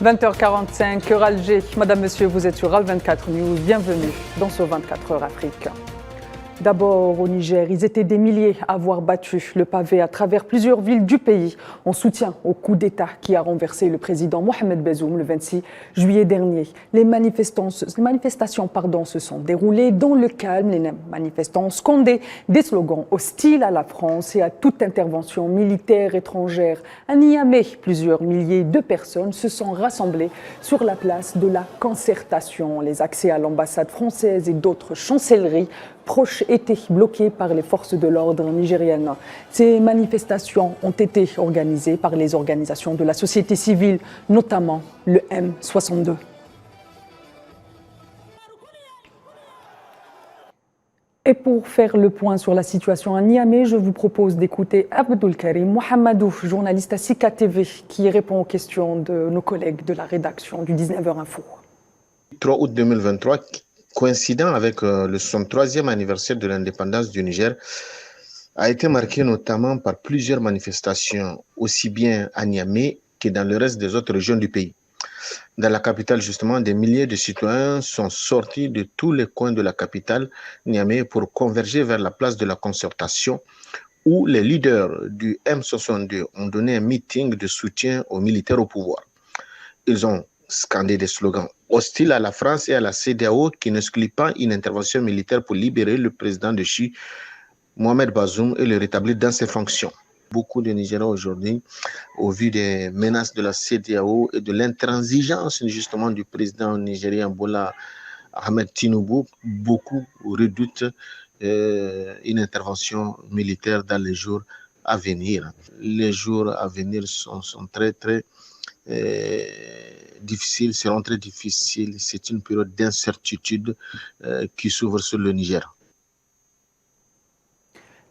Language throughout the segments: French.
20h45, heure Alger. Madame, Monsieur, vous êtes sur Al24 News. Bienvenue dans ce 24 heures Afrique. D'abord au Niger, ils étaient des milliers à avoir battu le pavé à travers plusieurs villes du pays en soutien au coup d'État qui a renversé le président Mohamed Bazoum le 26 juillet dernier. Les manifestations se sont déroulées dans le calme. Les manifestants scandaient des slogans hostiles à la France et à toute intervention militaire étrangère. À Niamey, plusieurs milliers de personnes se sont rassemblées sur la place de la Concertation. Les accès à l'ambassade française et d'autres chancelleries proches étaient bloqués par les forces de l'ordre nigériennes. Ces manifestations ont été organisées par les organisations de la société civile, notamment le M62. Et pour faire le point sur la situation à Niamey, je vous propose d'écouter Abdul Karim Mohamedou, journaliste à Sika TV, qui répond aux questions de nos collègues de la rédaction du 19h Info. 3 août 2023, coïncident avec le 63e anniversaire de l'indépendance du Niger, a été marqué notamment par plusieurs manifestations, aussi bien à Niamey que dans le reste des autres régions du pays. Dans la capitale, justement, des milliers de citoyens sont sortis de tous les coins de la capitale, Niamey, pour converger vers la place de la Concertation, où les leaders du M62 ont donné un meeting de soutien aux militaires au pouvoir. Ils ont scandé des slogans hostiles à la France et à la CEDEAO qui n'excluent pas une intervention militaire pour libérer le président de Chi, Mohamed Bazoum, et le rétablir dans ses fonctions. Beaucoup de Nigériens aujourd'hui, au vu des menaces de la CEDEAO et de l'intransigeance justement du président nigérien Bola Ahmed Tinubu, beaucoup redoutent une intervention militaire dans les jours à venir. Les jours à venir sont très difficiles, seront très difficiles. C'est une période d'incertitude qui s'ouvre sur le Niger.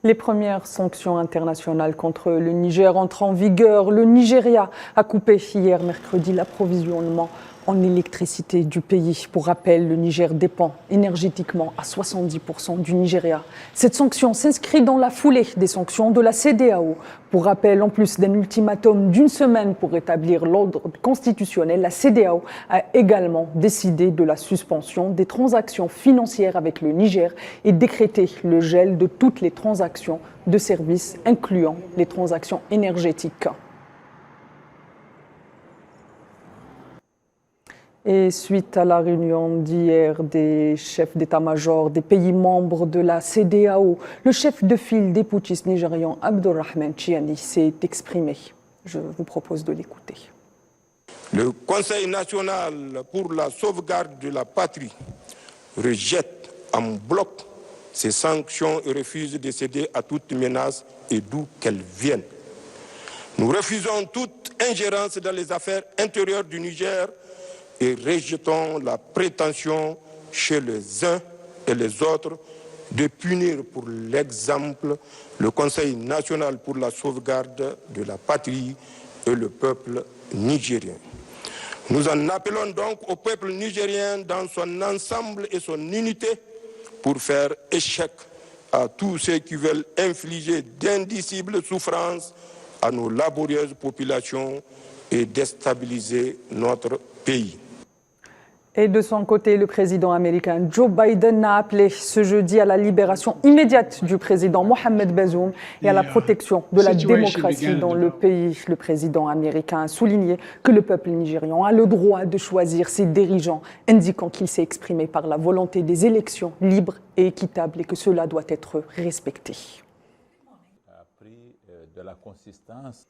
Les premières sanctions internationales contre le Niger entrent en vigueur. Le Nigeria a coupé hier mercredi l'approvisionnement en électricité du pays. Pour rappel, le Niger dépend énergétiquement à 70% du Nigeria. Cette sanction s'inscrit dans la foulée des sanctions de la CEDEAO. Pour rappel, en plus d'un ultimatum d'une semaine pour rétablir l'ordre constitutionnel, la CEDEAO a également décidé de la suspension des transactions financières avec le Niger et décrété le gel de toutes les transactions de services, incluant les transactions énergétiques. Et suite à la réunion d'hier des chefs d'état-major des pays membres de la CEDEAO, le chef de file des putschistes nigérians Abdurrahman Chiani s'est exprimé. Je vous propose de l'écouter. Le Conseil national pour la sauvegarde de la patrie rejette en bloc ces sanctions et refuse de céder à toute menace et d'où qu'elles viennent. Nous refusons toute ingérence dans les affaires intérieures du Niger et rejetons la prétention chez les uns et les autres de punir pour l'exemple le Conseil national pour la sauvegarde de la patrie et le peuple nigérien. Nous en appelons donc au peuple nigérien dans son ensemble et son unité pour faire échec à tous ceux qui veulent infliger d'indicibles souffrances à nos laborieuses populations et déstabiliser notre pays. Et de son côté, le président américain Joe Biden a appelé ce jeudi à la libération immédiate du président Mohamed Bazoum et à la protection de la démocratie dans le pays. Le président américain a souligné que le peuple nigérian a le droit de choisir ses dirigeants, indiquant qu'il s'est exprimé par la volonté des élections libres et équitables et que cela doit être respecté. De la consistance.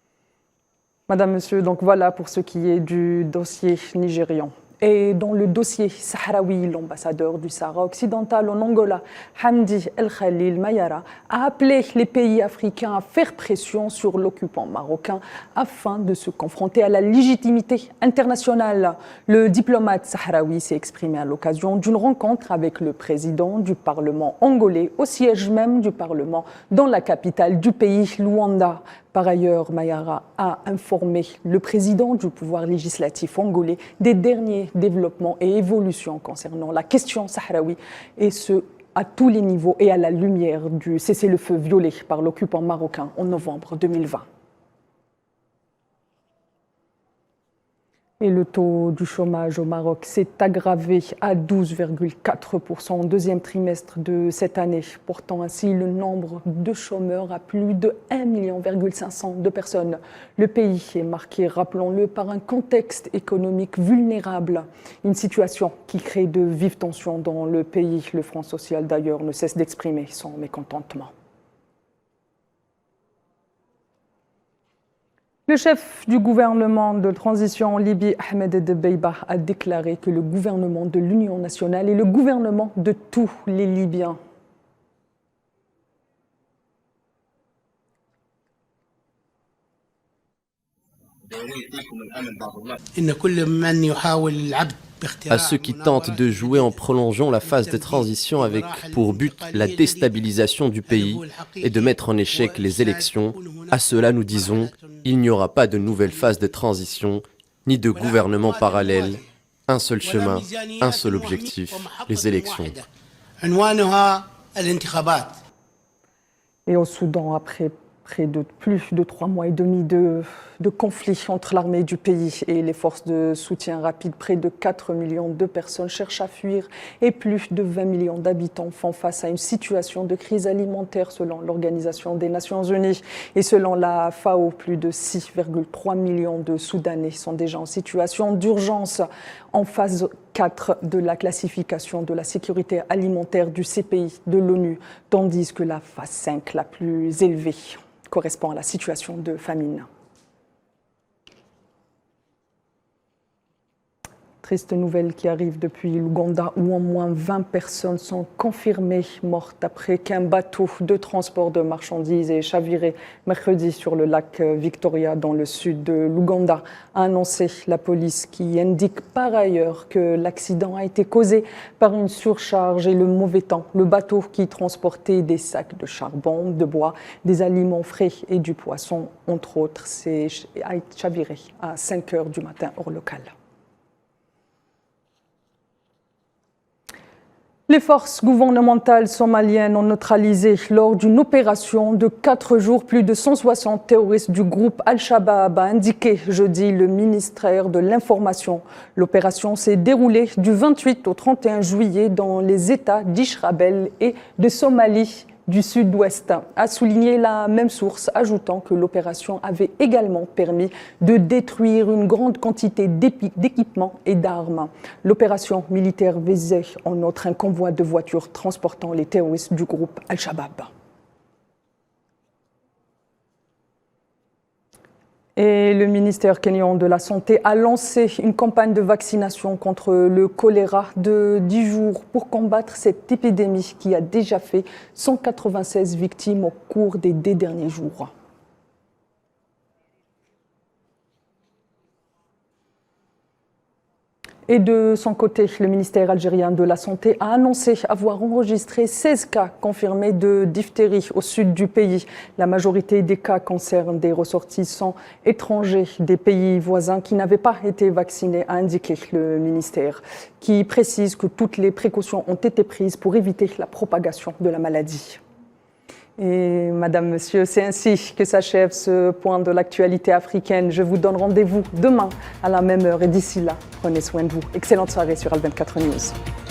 Madame, Monsieur, donc voilà pour ce qui est du dossier nigérian. Et dans le dossier sahraoui, l'ambassadeur du Sahara occidental en Angola, Hamdi El Khalil Mayara, a appelé les pays africains à faire pression sur l'occupant marocain afin de se confronter à la légitimité internationale. Le diplomate sahraoui s'est exprimé à l'occasion d'une rencontre avec le président du Parlement angolais au siège même du Parlement dans la capitale du pays, Luanda. Par ailleurs, Mayara a informé le président du pouvoir législatif angolais des derniers développements et évolutions concernant la question sahraoui, et ce, à tous les niveaux et à la lumière du cessez-le-feu violé par l'occupant marocain en novembre 2020. Et le taux du chômage au Maroc s'est aggravé à 12,4% au deuxième trimestre de cette année, portant ainsi le nombre de chômeurs à plus de 1,5 million de personnes. Le pays est marqué, rappelons-le, par un contexte économique vulnérable, une situation qui crée de vives tensions dans le pays. Le Front social d'ailleurs ne cesse d'exprimer son mécontentement. Le chef du gouvernement de transition en Libye, Ahmed Dbeiba, a déclaré que le gouvernement de l'Union nationale est le gouvernement de tous les Libyens. À ceux qui tentent de jouer en prolongeant la phase de transition avec pour but la déstabilisation du pays et de mettre en échec les élections, à cela nous disons, il n'y aura pas de nouvelle phase de transition, ni de gouvernement parallèle, un seul chemin, un seul objectif, les élections. Et au Soudan, après plus de 3 mois et demi de conflit entre l'armée du pays et les forces de soutien rapide, près de 4 millions de personnes cherchent à fuir et plus de 20 millions d'habitants font face à une situation de crise alimentaire selon l'Organisation des Nations Unies. Et selon la FAO, plus de 6,3 millions de Soudanais sont déjà en situation d'urgence en phase 4 de la classification de la sécurité alimentaire du CPI de l'ONU, tandis que la phase 5, la plus élevée, correspond à la situation de famine. Triste nouvelle qui arrive depuis l'Ouganda où au moins 20 personnes sont confirmées mortes après qu'un bateau de transport de marchandises ait chaviré mercredi sur le lac Victoria dans le sud de l'Ouganda, a annoncé la police, qui indique par ailleurs que l'accident a été causé par une surcharge et le mauvais temps. Le bateau qui transportait des sacs de charbon, de bois, des aliments frais et du poisson, entre autres, a chaviré à 5 h du matin heure locale. Les forces gouvernementales somaliennes ont neutralisé lors d'une opération de 4 jours plus de 160 terroristes du groupe Al-Shabaab, a indiqué jeudi le ministère de l'Information. L'opération s'est déroulée du 28 au 31 juillet dans les États d'Ishrabel et de Somalie du sud-ouest, a souligné la même source, ajoutant que l'opération avait également permis de détruire une grande quantité d'équipements et d'armes. L'opération militaire visait en outre un convoi de voitures transportant les terroristes du groupe Al-Shabaab. Et le ministère kényan de la Santé a lancé une campagne de vaccination contre le choléra de 10 jours pour combattre cette épidémie qui a déjà fait 196 victimes au cours des 10 derniers jours. Et de son côté, le ministère algérien de la Santé a annoncé avoir enregistré 16 cas confirmés de diphtérie au sud du pays. La majorité des cas concernent des ressortissants étrangers des pays voisins qui n'avaient pas été vaccinés, a indiqué le ministère, qui précise que toutes les précautions ont été prises pour éviter la propagation de la maladie. Et Madame, Monsieur, c'est ainsi que s'achève ce point de l'actualité africaine. Je vous donne rendez-vous demain à la même heure et d'ici là, prenez soin de vous. Excellente soirée sur Al24 News.